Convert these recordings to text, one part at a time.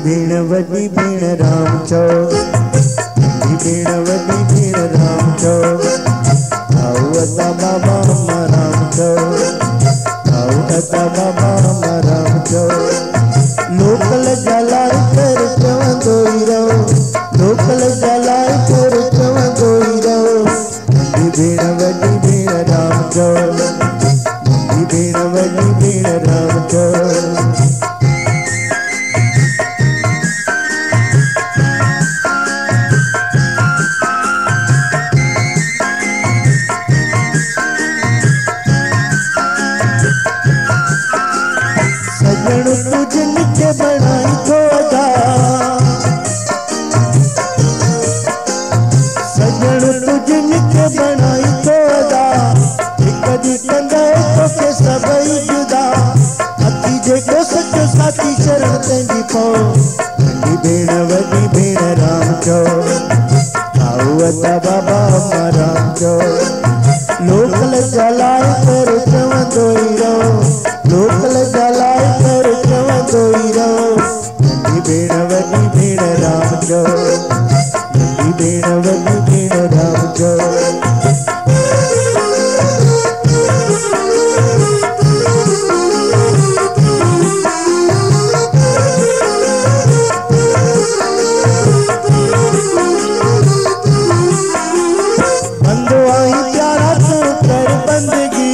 भेण वॾी भेण राम चओ, भेण वॾी भेण राम चओ, आओ अता बाबा अम्मा राम चओ, आओ अता बाबा अम्मा राम चओ। लोकल जलाए कर चवंदो ई रहो, लोकल जलाए कर चवंदो ई रहो। भेण वॾी भेण राम चओ, भेण वॾी भेण राम चओ। तुझे बनाई थोड़ा सजन तुझे बनाई थोड़ा, कदी कंदे तोखे सभई जुदा, अखी जेको सचो साथी शरण तेंदी पो। भेण वॾी भेण राम चओ, आओ अता बाबा अम्मा राम चओ। लोकल जलाए कर चवंदो ई रहो, लोकल जलाए कर चवंदो ई रहो। भेण वॾी भेण राम चओ, भेण वॾी भेण राम चओ। बंदो आई प्यारा तू कर बंदगी,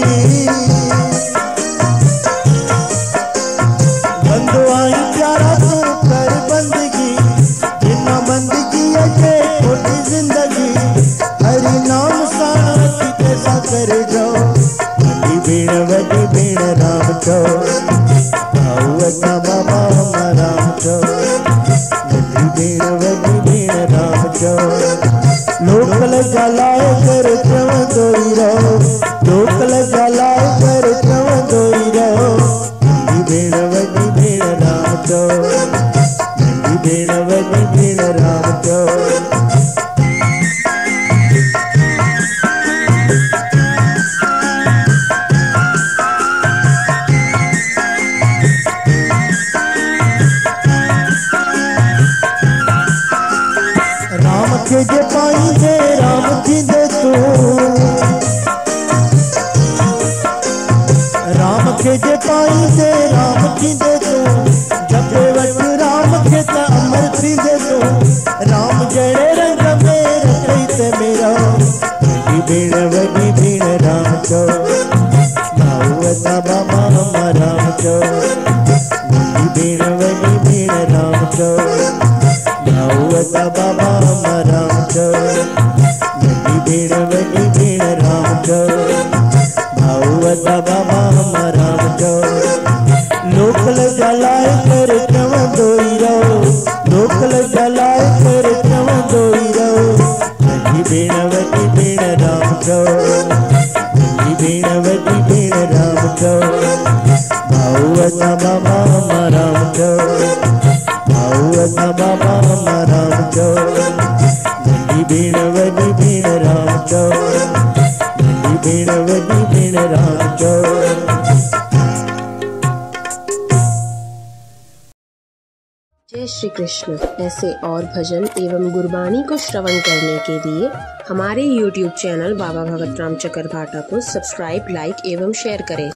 बंदो आई प्यारा तू कर बंदगी, जिन्ना बंदगी अचे खोटी जिंदगी, हरि नाम सां कैसा कर जाओ। भेण वॾी भेण राम चओ, आओ अता बाबा अम्मा राम चओ। भेण वॾी भेण राम चओ। लोकल जलाए कर चवंदो ई रहो, लोकल जलाए कर चवंदो ई रहो। भेण वॾी भेण राम चओ, भेण वॾी भेण राम चओ। राम के जे पाईंदे राम थींदे तू, राम के जे पाईंदे राम थींदे तू, जपे वठ राम के त अमर थींदे तू। राम जहिड़े रंग में रखई ते मेरा, भेण वॾी भेण राम चओ, आओ अता बाबा अम्मा राम चओ। भेण वॾी भेण राम चओ, आओ अता बाबा अम्मा राम चओ। भेण वॾी भेण राम चओ, आओ अता बाबा अम्मा राम चओ। लोकल जलाए कर चवंदो ई रहो, लोकल जलाए कर चवंदो ई रहो। भेण वॾी भेण राम चओ, भेण वॾी भेण राम चओ। आओ अता बाबा अम्मा राम चओ, आओ अता बाबा अम्मा राम चओ। भेण वॾी भेण राम चओ, भेण वॾी भेण राम चओ। जय श्री कृष्ण। ऐसे और भजन एवं गुरबानी को श्रवण करने के लिए हमारे YouTube चैनल बाबा भगत राम चकरभाटा को सब्सक्राइब, लाइक एवं शेयर करें।